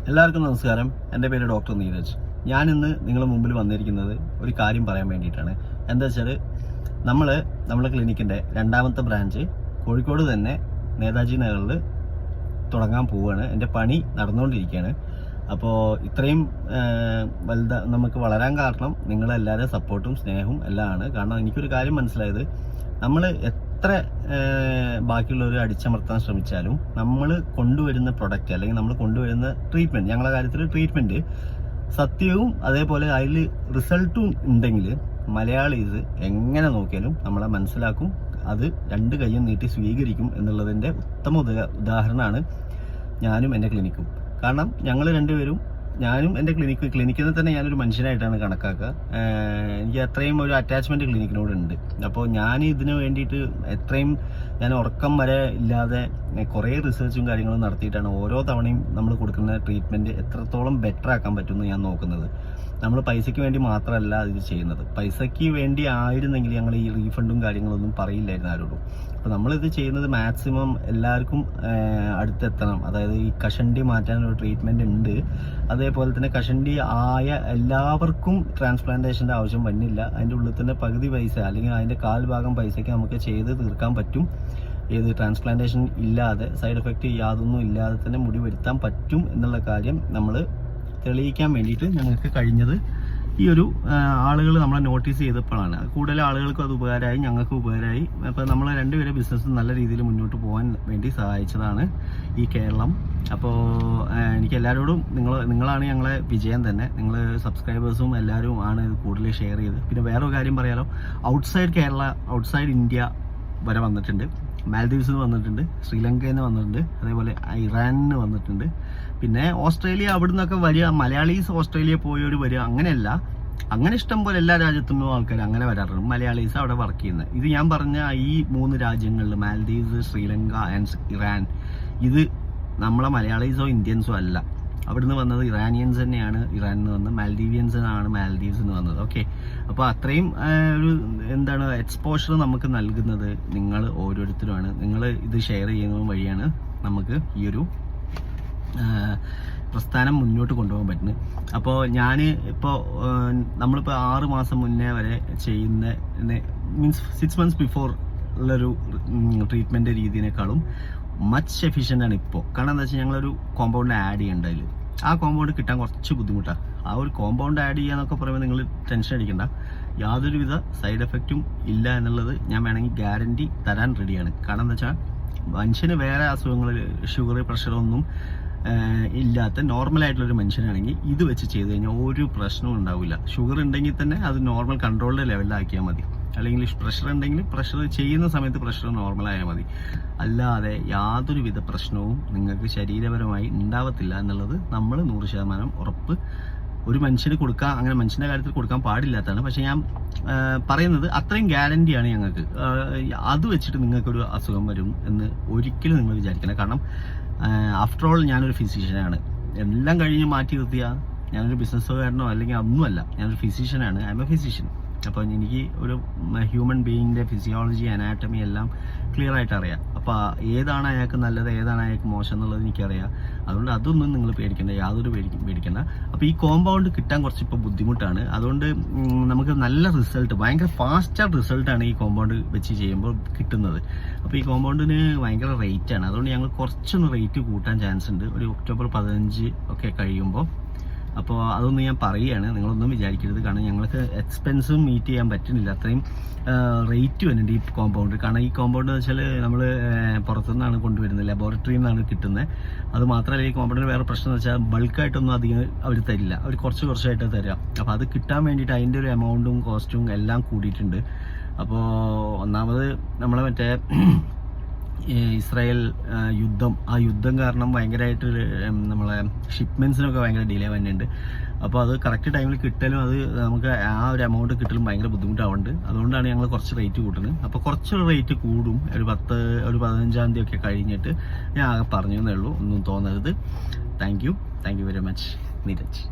എല്ലാവർക്കും നമസ്കാരം. എൻ്റെ പേര് ഡോക്ടർ നീരജ്. ഞാനിന്ന് നിങ്ങളുടെ മുമ്പിൽ വന്നിരിക്കുന്നത് ഒരു കാര്യം പറയാൻ വേണ്ടിയിട്ടാണ്. എന്താ വെച്ചാൽ നമ്മളെ ക്ലിനിക്കിൻ്റെ രണ്ടാമത്തെ ബ്രാഞ്ച് കോഴിക്കോട് തന്നെ നേതാജി നഗറിൽ തുടങ്ങാൻ പോവുകയാണ്. എൻ്റെ പണി നടന്നുകൊണ്ടിരിക്കുകയാണ്. അപ്പോൾ ഇത്രയും നമുക്ക് വളരാൻ കാരണം നിങ്ങളെല്ലാവരും സപ്പോർട്ടും സ്നേഹവും എല്ലാം ആണ്. കാരണം എനിക്കൊരു കാര്യം മനസ്സിലായത്, നമ്മൾ എത്ര ബാക്കിയുള്ളവർ അടിച്ചമർത്താൻ ശ്രമിച്ചാലും നമ്മൾ കൊണ്ടുവരുന്ന പ്രൊഡക്റ്റ് അല്ലെങ്കിൽ നമ്മൾ കൊണ്ടുവരുന്ന ട്രീറ്റ്മെൻറ്റ്, ഞങ്ങളുടെ കാര്യത്തിൽ ട്രീറ്റ്മെൻറ്റ് സത്യവും അതേപോലെ അതിൽ റിസൾട്ടും ഉണ്ടെങ്കിൽ മലയാളീസ് എങ്ങനെ നോക്കിയാലും നമ്മളെ മനസ്സിലാക്കും, അത് രണ്ട് കൈയും നീട്ടി സ്വീകരിക്കും എന്നുള്ളതിൻ്റെ ഉത്തമ ഉദാഹരണമാണ് ഞാനും എൻ്റെ ക്ലിനിക്കും. കാരണം ഞങ്ങൾ രണ്ടുപേരും, ഞാനും എൻ്റെ ക്ലിനിക്കിൽ തന്നെ ഞാനൊരു മനുഷ്യനായിട്ടാണ് കണക്കാക്കുക. എനിക്ക് അത്രയും ഒരു അറ്റാച്ച്മെൻറ്റ് ക്ലിനിക്കിനോടുണ്ട്. അപ്പോൾ ഞാൻ ഇതിന് വേണ്ടിയിട്ട് ഞാൻ ഉറക്കം വരെ ഇല്ലാതെ കുറേ റിസർച്ചും കാര്യങ്ങളും നടത്തിയിട്ടാണ് ഓരോ തവണയും നമ്മൾ കൊടുക്കുന്ന ട്രീറ്റ്മെൻറ്റ് എത്രത്തോളം ബെറ്റർ ആക്കാൻ പറ്റുമെന്ന് ഞാൻ നോക്കുന്നത്. നമ്മൾ പൈസയ്ക്ക് വേണ്ടി മാത്രമല്ല ഇത് ചെയ്യുന്നത്. പൈസയ്ക്ക് വേണ്ടി ആയിരുന്നെങ്കിൽ ഞങ്ങൾ ഈ റീഫണ്ടും കാര്യങ്ങളൊന്നും പറയില്ലായിരുന്നു ആരോടും. അപ്പോൾ നമ്മളിത് ചെയ്യുന്നത് മാക്സിമം എല്ലാവർക്കും അടുത്തെത്തണം. അതായത് ഈ കഷണ്ടി മാറ്റാനൊരു ട്രീറ്റ്മെൻറ്റ് ഉണ്ട്, അതേപോലെ തന്നെ കഷണ്ടി ആയ എല്ലാവർക്കും ട്രാൻസ്പ്ലാന്റേഷൻ്റെ ആവശ്യം വരുന്നില്ല. അതിൻ്റെ ഉള്ളിൽ തന്നെ പകുതി പൈസ അല്ലെങ്കിൽ അതിൻ്റെ ഭാഗം പൈസയ്ക്ക് നമുക്ക് ചെയ്ത് തീർക്കാൻ പറ്റും. ഏത് ട്രാൻസ്പ്ലാന്റേഷൻ ഇല്ലാതെ, സൈഡ് എഫക്റ്റ് യാതൊന്നും ഇല്ലാതെ തന്നെ മുടി വരുത്താൻ പറ്റും എന്നുള്ള കാര്യം നമ്മൾ തെളിയിക്കാൻ വേണ്ടിയിട്ട് ഞങ്ങൾക്ക് കഴിഞ്ഞത് ഈ ഒരു ആളുകൾ നമ്മളെ നോട്ടീസ് ചെയ്തപ്പോഴാണ്. കൂടുതൽ ആളുകൾക്കും അത് ഉപകാരമായി, ഞങ്ങൾക്ക് ഉപകാരമായി. അപ്പോൾ നമ്മളെ രണ്ടുപേരെ ബിസിനസ് നല്ല രീതിയിൽ മുന്നോട്ട് പോകാൻ വേണ്ടി സഹായിച്ചതാണ് ഈ കേരളം. അപ്പോൾ എനിക്ക് എല്ലാവരോടും നിങ്ങളാണ് ഞങ്ങളെ വിജയം തന്നെ. നിങ്ങൾ സബ്സ്ക്രൈബേഴ്സും എല്ലാവരും ആണ് ഇത് കൂടുതൽ ഷെയർ ചെയ്ത്. പിന്നെ വേറൊരു കാര്യം പറയാലോ, ഔട്ട്സൈഡ് കേരള, ഔട്ട്സൈഡ് ഇന്ത്യ വരെ വന്നിട്ടുണ്ട്. മാൽദീവ്സിൽ നിന്ന് വന്നിട്ടുണ്ട്, ശ്രീലങ്കയിൽ നിന്ന് വന്നിട്ടുണ്ട്, അതേപോലെ ഇറാനിൽ നിന്ന് വന്നിട്ടുണ്ട്. പിന്നെ ഓസ്ട്രേലിയ, അവിടെ നിന്നൊക്കെ വരിക, മലയാളീസ് ഓസ്ട്രേലിയ പോയവർ വരിക, അങ്ങനെയല്ല. അങ്ങനെ ഇഷ്ടം പോലെ എല്ലാ രാജ്യത്തുനിന്നും ആൾക്കാർ അങ്ങനെ വരാറുണ്ട്, മലയാളീസ് അവിടെ വർക്ക് ചെയ്യുന്നത്. ഇത് ഞാൻ പറഞ്ഞ ഈ 3 രാജ്യങ്ങളിൽ, മാൽദീവ്സ്, ശ്രീലങ്ക ആൻഡ് ഇറാൻ, ഇത് നമ്മളെ മലയാളീസോ ഇന്ത്യൻസോ അല്ല. അവിടുന്ന് വന്നത് ഇറാനിയൻസ് തന്നെയാണ്. ഇറാനിൽ നിന്ന് വന്ന് മാൽദീവിയൻസിനാണ് മാൽദീവ്സിൽ നിന്ന് വന്നത്. ഓക്കെ, അപ്പോൾ അത്രയും ഒരു എക്സ്പോഷർ നമുക്ക് നൽകുന്നത് നിങ്ങൾ ഓരോരുത്തരുമാണ്. നിങ്ങൾ ഇത് ഷെയർ ചെയ്യുന്നത് വഴിയാണ് നമുക്ക് ഈ ഒരു പ്രസ്ഥാനം മുന്നോട്ട് കൊണ്ടുപോകാൻ പറ്റുന്നത്. അപ്പോൾ നമ്മളിപ്പോൾ 6 മാസം മുന്നേ വരെ ചെയ്യുന്ന മീൻസ് 6 months ബിഫോർ ഉള്ളൊരു ട്രീറ്റ്മെൻറ്റ് രീതിനേക്കാളും മച്ച് എഫിഷ്യൻ്റ് ആണ് ഇപ്പോൾ. കാരണം എന്താ വെച്ചാൽ ഞങ്ങളൊരു കോമ്പൗണ്ട് ആഡ് ചെയ്യേണ്ട, അതിൽ ആ കോമ്പൗണ്ട് കിട്ടാൻ കുറച്ച് ബുദ്ധിമുട്ടാണ്. ആ ഒരു കോമ്പൗണ്ട് ആഡ് ചെയ്യാന്നൊക്കെ പറയുമ്പോൾ നിങ്ങൾ ടെൻഷൻ അടിക്കണ്ട, യാതൊരുവിധ സൈഡ് എഫക്റ്റും ഇല്ല എന്നുള്ളത് ഞാൻ വേണമെങ്കിൽ ഗ്യാരണ്ടി തരാൻ റെഡിയാണ്. കാരണം എന്താ വെച്ചാൽ മനുഷ്യന് വേറെ അസുഖങ്ങൾ, ഷുഗർ, പ്രഷറൊന്നും ഇല്ലാത്ത നോർമലായിട്ടുള്ളൊരു മനുഷ്യനാണെങ്കിൽ ഇത് വെച്ച് ചെയ്ത് കഴിഞ്ഞാൽ ഒരു പ്രശ്നവും ഉണ്ടാവില്ല. ഷുഗർ ഉണ്ടെങ്കിൽ തന്നെ അത് നോർമൽ കൺട്രോളിൻ്റെ ലെവലിലാക്കിയാൽ മതി. അല്ലെങ്കിൽ പ്രഷർ ഉണ്ടെങ്കിൽ പ്രഷർ ചെയ്യുന്ന സമയത്ത് പ്രഷർ നോർമലായാൽ മതി. അല്ലാതെ യാതൊരുവിധ പ്രശ്നവും നിങ്ങൾക്ക് ശരീരപരമായി ഉണ്ടാവത്തില്ല എന്നുള്ളത് നമ്മൾ 100% ഉറപ്പ് ഒരു മനുഷ്യന് കൊടുക്കാൻ, അങ്ങനെ മനുഷ്യൻ്റെ കാര്യത്തിൽ കൊടുക്കാൻ പാടില്ലാത്തതാണ്. പക്ഷെ ഞാൻ പറയുന്നത് അത്രയും ഗ്യാരണ്ടിയാണ് ഞങ്ങൾക്ക്. അത് വെച്ചിട്ട് നിങ്ങൾക്കൊരു അസുഖം വരും എന്ന് ഒരിക്കലും നിങ്ങൾ വിചാരിക്കണം. കാരണം ആഫ്റ്റർ ഓൾ ഞാനൊരു ഫിസിഷ്യനാണ്. എല്ലാം കഴിഞ്ഞ് മാറ്റി നിർത്തിയാൽ ഞാനൊരു ബിസിനസ്സുകാരനോ അല്ലെങ്കിൽ ഒന്നുമല്ല, ഞാനൊരു ഫിസിഷ്യനാണ്. I am a physician. അപ്പോൾ എനിക്ക് ഒരു ഹ്യൂമൻ ബീയിങ്ങിൻ്റെ ഫിസിയോളജി, അനാറ്റമി എല്ലാം ക്ലിയർ ആയിട്ട് അറിയാം. അപ്പോൾ ഏതാണ് അയാൾക്ക് നല്ലത്, ഏതാണ് അയാൾക്ക് മോശം എന്നുള്ളത് എനിക്കറിയാം. അതുകൊണ്ട് അതൊന്നും നിങ്ങൾ പേടിക്കേണ്ട, യാതൊരു പേടിക്കേണ്ട. അപ്പോൾ ഈ കോമ്പൗണ്ട് കിട്ടാൻ കുറച്ചിപ്പോൾ ബുദ്ധിമുട്ടാണ്. അതുകൊണ്ട് നമുക്ക് നല്ല റിസൾട്ട്, ഭയങ്കര ഫാസ്റ്റ് റിസൾട്ടാണ് ഈ കോമ്പൗണ്ട് വെച്ച് ചെയ്യുമ്പോൾ കിട്ടുന്നത്. അപ്പോൾ ഈ കോമ്പൗണ്ടിന് ഭയങ്കര റേറ്റാണ്. അതുകൊണ്ട് ഞങ്ങൾ കുറച്ചൊന്ന് റേറ്റ് കൂട്ടാൻ ചാൻസ് ഉണ്ട് ഒരു ഒക്ടോബർ 15 ഒക്കെ കഴിയുമ്പോൾ. അപ്പോൾ അതൊന്നും ഞാൻ പറയുകയാണ്, നിങ്ങളൊന്നും വിചാരിക്കരുത്. കാരണം ഞങ്ങൾക്ക് എക്സ്പെൻസും മീറ്റ് ചെയ്യാൻ പറ്റുന്നില്ല, അത്രയും റേറ്റ് വരുന്നുണ്ട് ഈ കോമ്പൗണ്ട്. കാരണം ഈ കോമ്പൗണ്ട് എന്ന് വെച്ചാൽ നമ്മൾ പുറത്തുനിന്നാണ് കൊണ്ടുവരുന്നത്, ലബോറട്ടറിയിൽ നിന്നാണ് കിട്ടുന്നത്. അത് മാത്രമല്ല, ഈ കോമ്പൗണ്ടിന് വേറെ പ്രശ്നം എന്ന് വെച്ചാൽ ബൾക്കായിട്ടൊന്നും അധികം അവർ തരില്ല, അവർ കുറച്ചായിട്ട് തരിക. അപ്പോൾ അത് കിട്ടാൻ വേണ്ടിയിട്ട് അതിൻ്റെ ഒരു എമൗണ്ടും കോസ്റ്റും എല്ലാം കൂടിയിട്ടുണ്ട്. അപ്പോൾ ഒന്നാമത് നമ്മളെ ഇസ്രായേൽ യുദ്ധം, ആ യുദ്ധം കാരണം ഭയങ്കരമായിട്ട് നമ്മളെ ഷിപ്മെൻറ്റ്സിനൊക്കെ ഭയങ്കര ഡിലേ വരുന്നുണ്ട്. അപ്പോൾ അത് കറക്റ്റ് ടൈമിൽ കിട്ടലും അത് നമുക്ക് ആ ഒരു എമൗണ്ട് കിട്ടലും ഭയങ്കര ബുദ്ധിമുട്ടാവുന്നുണ്ട്. അതുകൊണ്ടാണ് ഞങ്ങൾ കുറച്ച് റേറ്റ് കൂട്ടുന്നത്. അപ്പോൾ കുറച്ച് റേറ്റ് കൂടും, ഒരു 15-ാം തീയതി ഒക്കെ കഴിഞ്ഞിട്ട് ഞാൻ ആകെ പറഞ്ഞതേ ഉള്ളൂ, ഒന്നും തോന്നരുത്. Thank you very much. Neeraj.